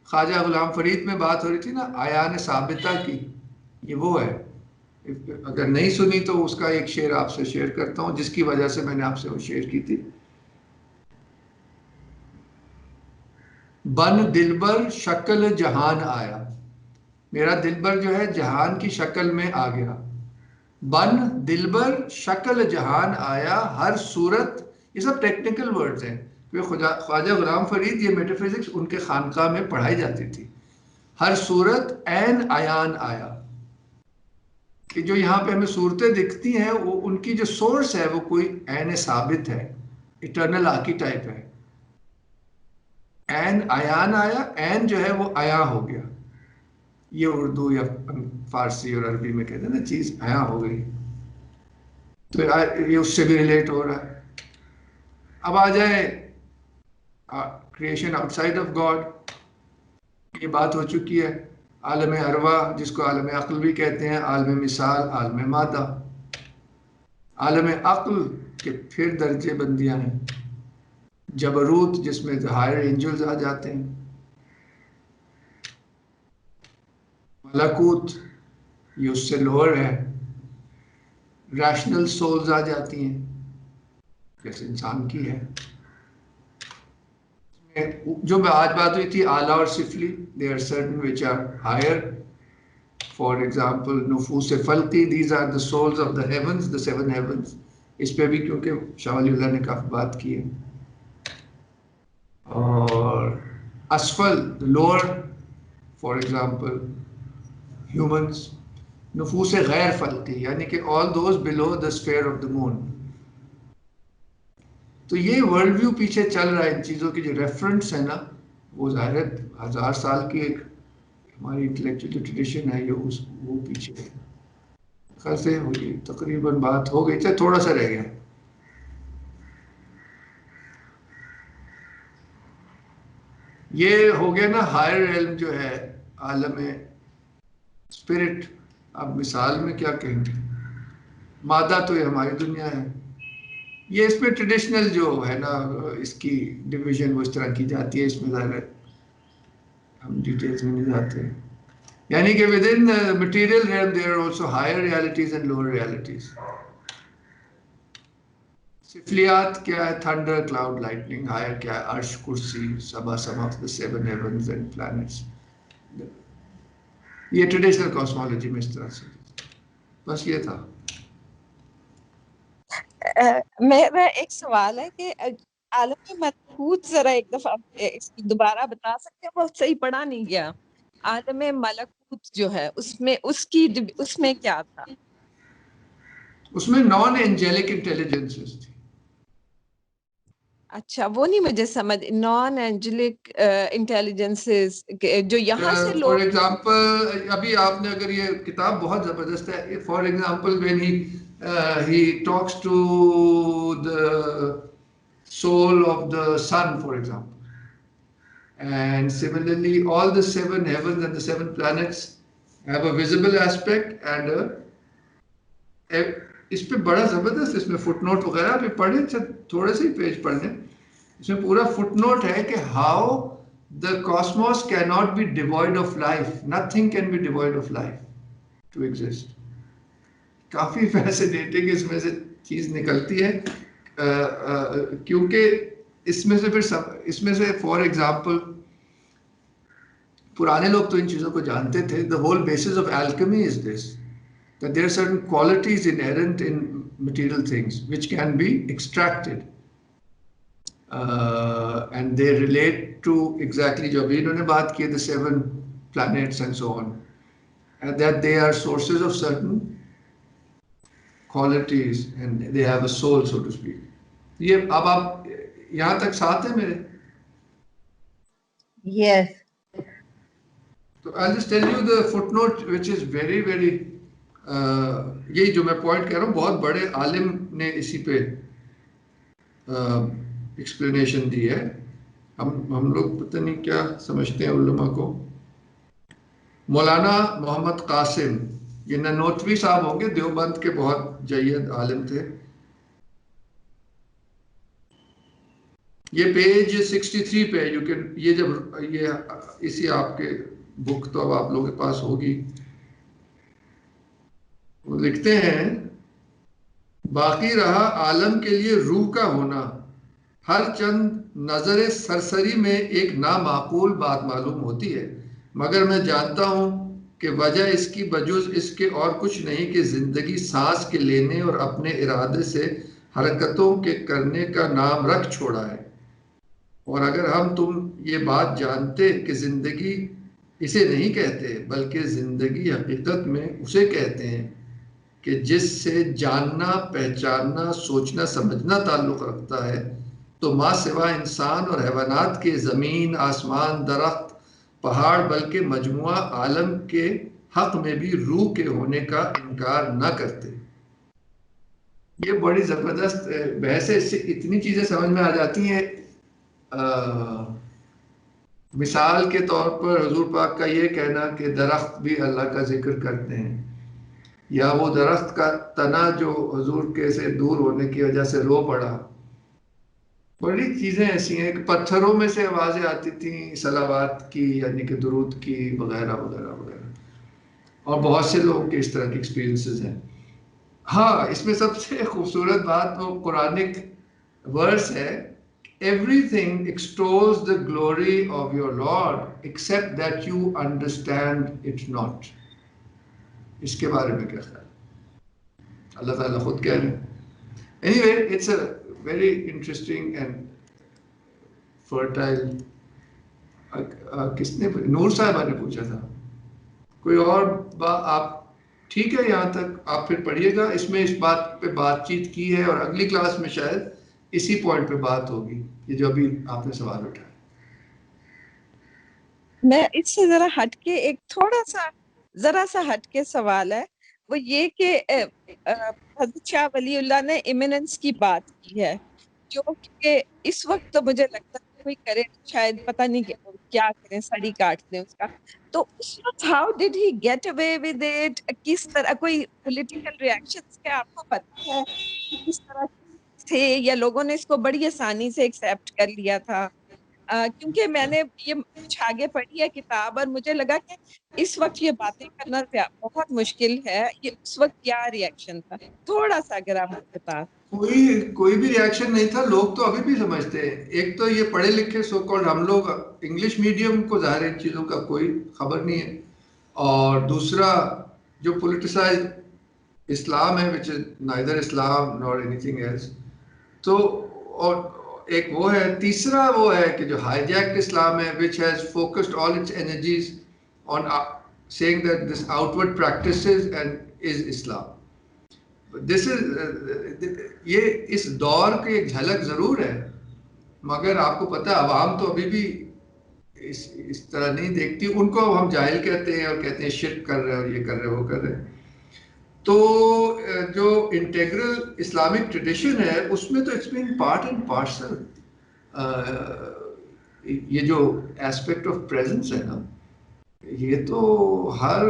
خواجہ غلام فرید میں بات ہو رہی تھی نا عیان ثابتہ کی, یہ وہ ہے. اگر نہیں سنی تو اس کا ایک شعر آپ سے شیئر کرتا ہوں جس کی وجہ سے میں نے آپ سے وہ شیئر کی تھی. بن دلبر شکل جہان آیا, میرا دلبر جو ہے جہان کی شکل میں آ گیا. بن دلبر شکل جہان آیا, ہر صورت, یہ سب ٹیکنیکل ورڈز ہیں. خواجہ غلام فرید یہ میٹافزکس ان کے خانقاہ میں پڑھائی جاتی تھی. ہر صورت عین عیان آیا, کہ جو یہاں پہ ہمیں صورتیں دکھتی ہیں وہ ان کی جو سورس ہے وہ کوئی عین ثابت ہے, اٹرنل آرکیٹائپ ہے. عین عیان آیا, عین جو ہے وہ عیاں ہو گیا. یہ اردو یا فارسی اور عربی میں کہتے ہیں نا چیز عیاں ہو گئی, تو یہ اس سے بھی ریلیٹ ہو رہا ہے. اب آ جائے creation out side of God, یہ بات ہو چکی ہے. عالم ارواح جس کو عالم عقل بھی کہتے ہیں, عالم مثال, عالم مادہ. عالم عقل کے پھر درجے بندیاں ہیں. جبروت جس میں ہائر اینجلز آ جاتے ہیں, ملکوت یہ اس سے لوور ہے. ریشنل سولز آ جاتی ہیں جیسے انسان کی ہے. جو میں آج بات ہوئی تھی اعلیٰ اور سفلی, they are certain which are higher. For example, نفوس فلقی, these are the souls of the heavens, the 7 heavens. اس پہ بھی کیونکہ شاہ ولی اللہ نے کافی بات کی ہے. اور اسفل, the lower, for example, humans. نفوس غیر فلقی یعنی کہ all those below the sphere of the moon. تو یہ ورلڈ ویو پیچھے چل رہا ہے. ان چیزوں کی جو ریفرنس ہے نا وہ ظاہر ہے 1000 سال کی ایک ہماری انٹلیکچوئل جو ٹریڈیشن ہے وہ پیچھے ہے. خیر سے ہوئی تقریباً بات ہو گئی, تھوڑا سا رہ گیا. یہ ہو گیا نا ہائر علم جو ہے عالم اسپرٹ. اب مثال میں کیا کہیں گے, مادہ تو یہ ہماری دنیا ہے. یہ اس میں ٹریڈیشنل جو ہے نا اس کی ڈویژن وہ اس طرح کی جاتی ہے. اس میں ظاہر ہے ہم ڈیٹیلز میں نہیں جاتے. یعنی کہ within material realm there are also higher realities and lower realities. سفلیات کیا ہے, تھنڈر, کلاؤڈ, لائٹننگ. ہائر کیا ہے, عرش, کرسی, some of the 7 heavens and planets. یہ ٹریڈیشنل کاسمولوجی میں اس طرح سے. بس یہ تھا. میرا ایک سوال ہے کہ عالم ملکوت ذرا ایک دفعہ دوبارہ بتا سکتے ہیں, بہت صحیح پڑھا نہیں گیا. عالم ملکوت جو ہے اس میں کیا تھا؟ اس میں نان اینجیلک انٹیلیجنسز تھی. اچھا وہ نہیں مجھے سمجھ, نان اینجلک انٹیلیجنسز جو یہاں سے لوگ. فار ایگزامپل ابھی آپ نے اگر یہ کتاب بہت زبردست ہے. For example when he talks to the soul of the sun, for example, and similarly all the 7 heavens and the 7 planets have a visible aspect and اس پہ بڑا زبردست اس میں فٹ نوٹ وغیرہ بھی پڑھیں, تھوڑے سے ہی پیج پڑھنے. اس میں پورا فٹ نوٹ ہے کہ how the cosmos cannot be devoid of life. Nothing can be devoid of life to exist. کافی فیسینیٹنگ اس میں سے چیز نکلتی ہے کیونکہ اس میں سے پھر اس میں سے فار ایگزامپل پرانے لوگ تو ان چیزوں کو جانتے تھے. The whole basis of alchemy is this, that there are certain qualities inherent in material things which can be extracted. And they relate to exactly جو ابھی انہوں نے بات کی the 7 planets and so on, and that they are sources of certain qualities and they have a soul, so to speak. یہ اب آپ یہاں تک ساتھ ہیں میرے؟ Yes. So I'll just tell you the footnote which is very very یہی جو میں پوائنٹ کہہ رہا ہوں بہت بڑے عالم نے اسی پہ ایکسپلینیشن دی ہے. ہم لوگ پتہ نہیں کیا سمجھتے ہیں علماء کو. مولانا محمد قاسم, یہ ننوتوی صاحب ہوں گے, دیوبند کے بہت جید عالم تھے. یہ پیج 63 پہ یو کین, یہ جب یہ اسی آپ کے بک تو اب آپ لوگوں کے پاس ہوگی. وہ لکھتے ہیں باقی رہا عالم کے لیے روح کا ہونا ہر چند نظر سرسری میں ایک نامعقول بات معلوم ہوتی ہے, مگر میں جانتا ہوں کہ وجہ اس کی بجز اس کے اور کچھ نہیں کہ زندگی سانس کے لینے اور اپنے ارادے سے حرکتوں کے کرنے کا نام رکھ چھوڑا ہے. اور اگر ہم تم یہ بات جانتے کہ زندگی اسے نہیں کہتے بلکہ زندگی حقیقت میں اسے کہتے ہیں کہ جس سے جاننا, پہچاننا, سوچنا, سمجھنا تعلق رکھتا ہے, تو ما سوا انسان اور حیوانات کے زمین, آسمان, درخت, پہاڑ بلکہ مجموعہ عالم کے حق میں بھی روح کے ہونے کا انکار نہ کرتے. یہ بڑی زبردست بحث ہے. اس سے اتنی چیزیں سمجھ میں آ جاتی ہیں. مثال کے طور پر حضور پاک کا یہ کہنا کہ درخت بھی اللہ کا ذکر کرتے ہیں, یا وہ درخت کا تنا جو حضور کے سے دور ہونے کی وجہ سے رو پڑا. بڑی چیزیں ایسی ہیں کہ پتھروں میں سے آوازیں آتی تھیں صلوات کی, یعنی کہ درود کی, وغیرہ وغیرہ وغیرہ. اور بہت سے لوگوں کے اس طرح کے ایکسپیرینسز ہیں. ہاں اس میں سب سے خوبصورت بات وہ قرآنک ورس ہے, everything extols the glory of your Lord except that you understand it not. اس کے بارے میں کیا خیال؟ اللہ تعالیٰ خود کہہ رہے ہیں. Anyway, it's a very interesting and fertile. کس نے نور صاحبہ نے پوچھا تھا, کوئی اور آپ ٹھیک ہے یہاں تک آپ پھر پڑھیے گا. اس میں اس بات پہ بات چیت کی ہے اور اگلی کلاس میں شاید اسی پوائنٹ پہ بات ہوگی, یہ جو ابھی آپ نے سوال اٹھایا. میں اس سے ذرا ہٹ کے ایک تھوڑا سا ذرا سا ہٹ کے سوال ہے, وہ یہ کہ حضرت شاہ ولی اللہ نے ایمیننس کی بات کی ہے, جو کہ اس وقت تو مجھے لگتا ہے کوئی کرے شاید پتہ نہیں کیا کریں, سڑی کاٹ دیں اس کا. تو اس وقت how did he get away with it, کس طرح کوئی پولیٹیکل ریئیکشنز کیا آپ کو پتہ ہے کس طرح تھے, یا لوگوں نے اس کو بڑی آسانی سے ایکسیپٹ کر لیا تھا؟ کیونکہ میں نے یہ کچھ آگے پڑھی ہے کتاب اور مجھے لگا کہ اس وقت یہ باتیں کرنا بہت مشکل ہے. یہ اس وقت کیا ریئیکشن تھا, تھوڑا سا اگر آپ بتا. کوئی بھی ریئیکشن نہیں تھا. لوگ تو ابھی بھی سمجھتے ہیں, ایک تو یہ پڑھے لکھے سو کالڈ ہم لوگ انگلش میڈیم کو ظاہر ان چیزوں کا کوئی خبر نہیں ہے, اور دوسرا جو پولیٹیسائز اسلام ہے which is neither Islam nor anything else. تو اور ایک وہ ہے, تیسرا وہ ہے کہ جو ہائی جیکڈ اسلام ہے which has focused all its energies on saying that this outward practices and is Islam. This is یہ اس دور کی ایک جھلک ضرور ہے, مگر آپ کو پتہ عوام تو ابھی بھی اس طرح نہیں دیکھتی. ان کو ہم جاہل کہتے ہیں اور کہتے ہیں شرک کر رہے ہیں اور یہ کر رہے وہ کر رہے ہیں. تو جو انٹیگرل اسلامک ٹریڈیشن ہے اس میں تو it's been part and parcel. یہ جو ایسپیکٹ آف پریزنس ہے نا, یہ تو ہر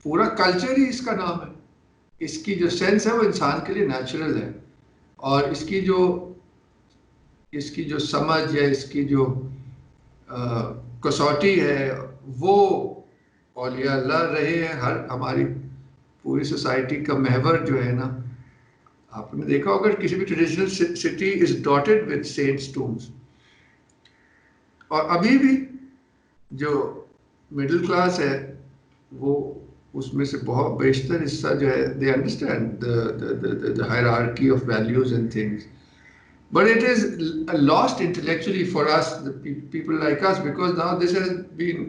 پورا کلچر ہی اس کا نام ہے. اس کی جو سینس ہے وہ انسان کے لیے نیچرل ہے, اور اس کی جو سمجھ یا اس کی جو کسوٹی ہے وہ اولیاء اللہ رہے ہیں. ہر ہماری پوری سوسائٹی کا محور جو ہے نا, آپ نے دیکھا ہوگا کسی بھی traditional city is dotted with saints tombs. اور ابھی بھی جو مڈل کلاس ہے وہ اس میں سے بہت بیشتر حصہ جو ہے they understand the hierarchy of values and things, but it is lost intellectually for us, the people like us, because now this has been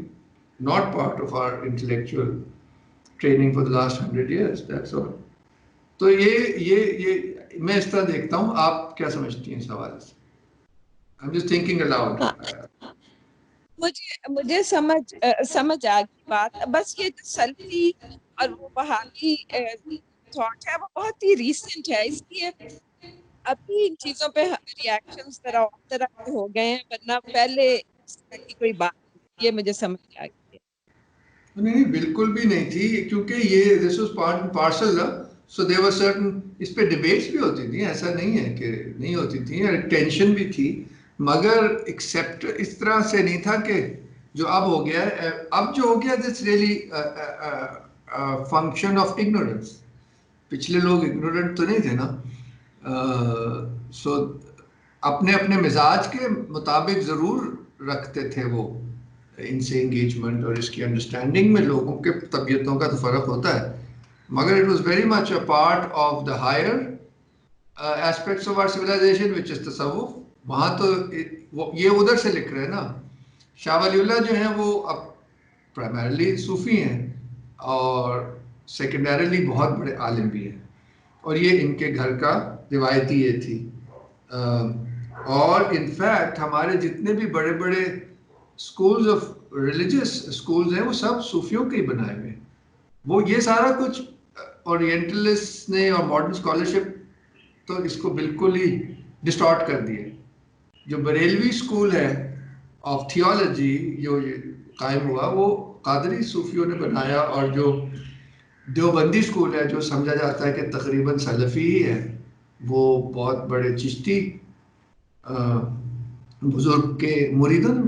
not part of our intellectual training for the last 100 years, that's all. تو یہ میں اس طرح دیکھتا ہوں. آپ کیا سمجھتی ہیں اس حوالے سے؟ I'm just thinking aloud. مجھے سمجھ آ گئی بات. بس یہ جو سلفی اور وہ وہابی تھاٹ ہے وہ بہت ہی ریسنٹ ہے, اس لیے ابھی ان چیزوں پہ ریئیکشنز طرح کے ہو گئے ہیں, ورنہ پہلے اس طرح کی کوئی بات نہیں. یہ مجھے سمجھ آ گئی. نہیں بالکل بھی نہیں تھی, کیونکہ یہ this was part and parcel, so there were certain, اس پہ ڈیبیٹس بھی ہوتی تھیں, ایسا نہیں ہے کہ نہیں ہوتی تھیں, ٹینشن بھی تھی, مگر ایکسیپٹ اس طرح سے نہیں تھا کہ جو اب ہو گیا ہے. اب جو ہو گیا this really function of ignorance. پچھلے لوگ اگنورینٹ تو نہیں تھے نا, سو اپنے اپنے مزاج کے مطابق ضرور رکھتے تھے وہ ان سے انگیجمنٹ, اور اس کی انڈرسٹینڈنگ میں لوگوں کے طبیعتوں کا تو فرق ہوتا ہے, مگر it was very much a part of the higher aspects of our civilisation which is تصوف. وہاں تو یہ ادھر سے لکھ رہے ہیں نا. شاہ ولی اللہ جو ہیں وہ اب پرائمرلی صوفی ہیں اور سیکنڈریلی بہت بڑے عالم بھی ہیں, اور یہ ان کے گھر کا روایتی یہ تھی. اور انفیکٹ ہمارے جتنے بھی بڑے بڑے اسکولز آف ریلیجیس اسکولز ہیں وہ سب صوفیوں کے ہی بنائے ہوئے ہیں. وہ یہ سارا کچھ اورینٹلسٹ نے اور ماڈرن اسکالرشپ تو اس کو بالکل ہی ڈسٹارٹ کر دیا. جو بریلوی اسکول ہے آف تھیولوجی جو قائم ہوا وہ قادری صوفیوں نے بنایا, اور جو دیوبندی اسکول ہے جو سمجھا جاتا ہے کہ تقریباً سلفی ہی ہے, وہ بہت بڑے چشتی بزرگ کے مریدن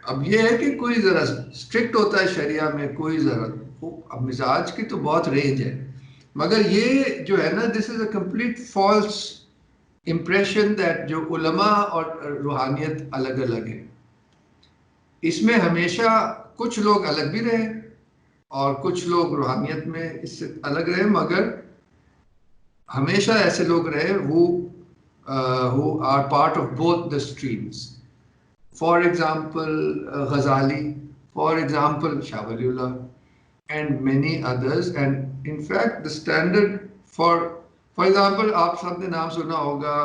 اب یہ ہے کہ کوئی ذرا اسٹرکٹ ہوتا ہے شریعہ میں، کوئی ذرا اب مزاج کی تو بہت رینج ہے، مگر یہ جو ہے نا this is a complete false impression that جو علماء اور روحانیت الگ الگ ہے. اس میں ہمیشہ کچھ لوگ الگ بھی رہے اور کچھ لوگ روحانیت میں اس سے الگ رہے، مگر ہمیشہ ایسے لوگ رہے who are part of both the streams. For example, Ghazali, for example, Shah Waliullah, and many others. And in fact, the standard for example, آپ سب نے نام سنا ہوگا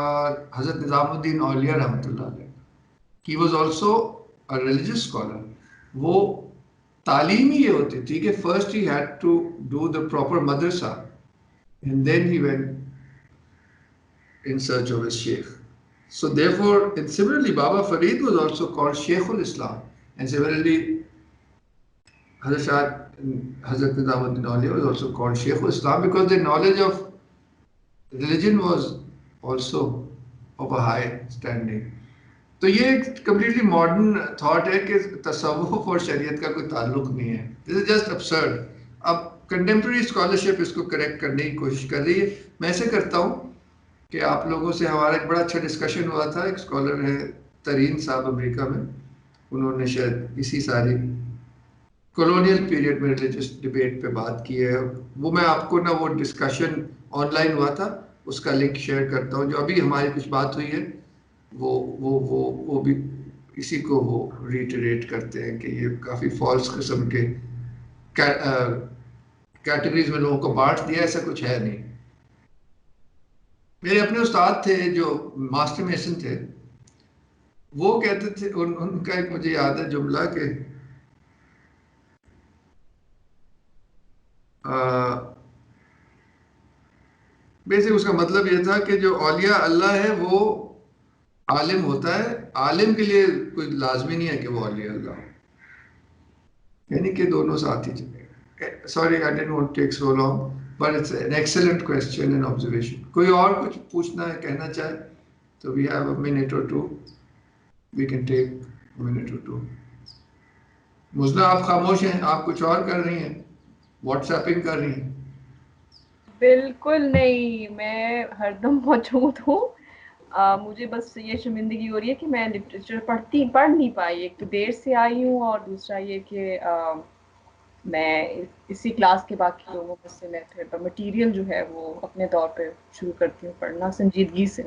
حضرت نظام الدین اولیاء رحمۃ اللہ علیہ. He was also a religious scholar. وہ تعلیم ہی یہ ہوتی تھی کہ first he had to do the proper madrasa and then he went in search of his sheikh. So therefore, and similarly, Baba Farid was also called Sheikhul Islam, and similarly, Hazrat Nizamuddin Auliya was also called Sheikhul Islam because their knowledge of religion was also of a high standing. تو یہ ایک completely modern thought ہے کہ تصوف اور شریعت کا کوئی تعلق نہیں ہے. دس از جسٹ ابسرڈ. اب کنٹمپریری اسکالرشپ اس کو کریکٹ کرنے کی کوشش کر رہی ہے. میں ایسے کرتا ہوں کہ آپ لوگوں سے ہمارا ایک بڑا اچھا ڈسکشن ہوا تھا. ایک اسکالر ہے ترین صاحب امریکہ میں، انہوں نے شاید اسی ساری کولونیل پیریڈ میں ریلیجس ڈبیٹ پہ بات کی ہے. وہ میں آپ کو نا وہ ڈسکشن آن لائن ہوا تھا اس کا لنک شیئر کرتا ہوں. جو ابھی ہماری کچھ بات ہوئی ہے وہ بھی اسی کو وہ ریٹریٹ کرتے ہیں کہ یہ کافی فالس قسم کے کیٹیگریز میں لوگوں کو بانٹ دیا، ایسا کچھ ہے نہیں. میرے اپنے استاد تھے جو ماسٹر میسن تھے، وہ کہتے تھے، ان کا ایک مجھے یاد ہے جملہ کہ بیسک اس کا مطلب یہ تھا کہ جو اولیاء اللہ ہے وہ عالم ہوتا ہے، عالم کے لیے کوئی لازمی نہیں ہے کہ وہ اولیاء اللہ ہو، یعنی کہ دونوں ساتھ ہی چلے. Sorry, I didn't want to take so long, but it's an excellent question and observation. کوئی اور کچھ پوچھنا ہے، کہنا چاہے تو we have a minute or two. We can take a minute or two. مزنہ آپ خاموش ہیں، آپ کچھ اور کر رہی ہیں، واٹس ایپنگ کر رہی ہیں؟ بالکل نہیں، میں ہر دم موجود ہوں. مجھے بس یہ شرمندگی ہو رہی ہے کہ میں لٹریچر پڑھ نہیں پائی. ایک تو دیر سے آئی ہوں، اور دوسرا یہ کہ میں اسی کلاس کے باقی لوگوں میں سے میں پھر مٹیریل جو ہے وہ اپنے طور پہ شروع کرتی ہوں پڑھنا سنجیدگی سے.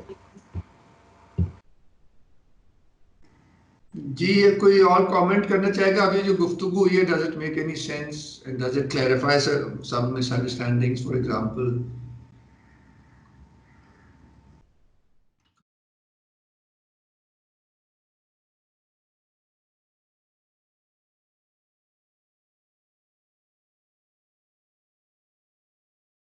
جی کوئی اور کامنٹ کرنا چاہے گا؟ ابھی جو گفتگو ہوئی ہے، does it make any sense and does it clarify some miss understandings for example